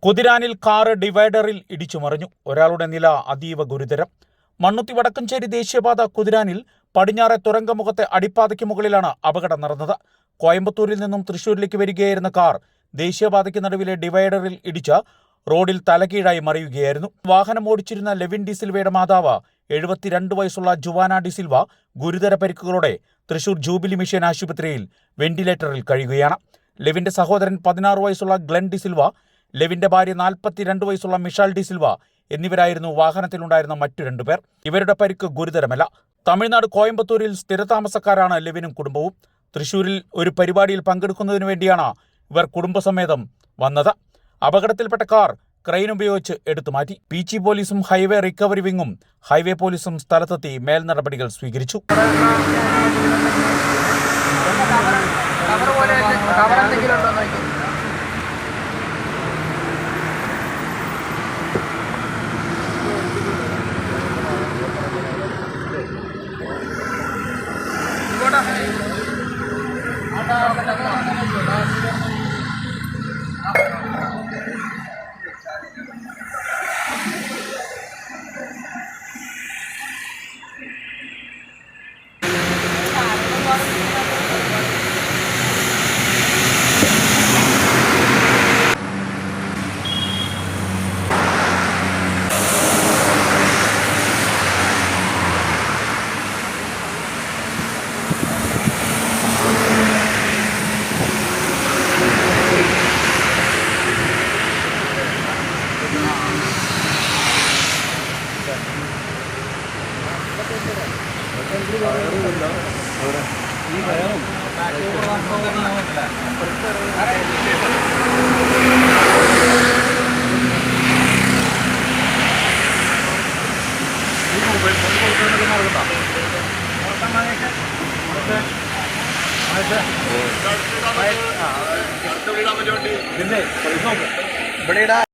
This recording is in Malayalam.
കുതിരാനിൽ കാറ് ഡിവൈഡറിൽ ഇടിച്ചുമറിഞ്ഞു. ഒരാളുടെ നില അതീവ ഗുരുതരം. മണ്ണുത്തി വടക്കഞ്ചേരി ദേശീയപാത കുതിരാനിൽ പടിഞ്ഞാറെ തുരങ്കമുഖത്തെ അടിപ്പാതയ്ക്ക് മുകളിലാണ് അപകടം നടന്നത്. കോയമ്പത്തൂരിൽ നിന്നും തൃശൂരിലേക്ക് വരികയായിരുന്ന കാർ ദേശീയപാതയ്ക്ക് നടുവിലെ ഡിവൈഡറിൽ ഇടിച്ച് റോഡിൽ തലകീഴായി മറിയുകയായിരുന്നു. വാഹനം ഓടിച്ചിരുന്ന ലെവിൻ ഡിസിൽവയുടെ മാതാവ് 72 വയസ്സുള്ള ജുവാന ഡിസിൽവ ഗുരുതര പരിക്കുകളോടെ തൃശൂർ ജൂബിലി മിഷൻ ആശുപത്രിയിൽ വെന്റിലേറ്ററിൽ കഴിയുകയാണ്. ലെവിന്റെ സഹോദരൻ 16 വയസ്സുള്ള ഗ്ലെൻ ഡിസിൽവ, ലെവിന്റെ ഭാര്യ 42 വയസ്സുള്ള മിഷാൽ ഡിസിൽവ എന്നിവരായിരുന്നു വാഹനത്തിലുണ്ടായിരുന്ന മറ്റു 2 പേർ. ഇവരുടെ പരിക്ക് ഗുരുതരമല്ല. തമിഴ്നാട് കോയമ്പത്തൂരിൽ സ്ഥിരതാമസക്കാരാണ് ലെവിനും കുടുംബവും. തൃശൂരിൽ ഒരു പരിപാടിയിൽ പങ്കെടുക്കുന്നതിനു വേണ്ടിയാണ് ഇവർ കുടുംബസമേതം വന്നത്. അപകടത്തിൽപ്പെട്ട കാർ ക്രെയിൻ ഉപയോഗിച്ച് എടുത്തുമാറ്റി. പീച്ചി പോലീസും ഹൈവേ റിക്കവറി വിങ്ങും ഹൈവേ പോലീസും സ്ഥലത്തെത്തി മേൽനടപടികൾ സ്വീകരിച്ചു. ഇവിടെ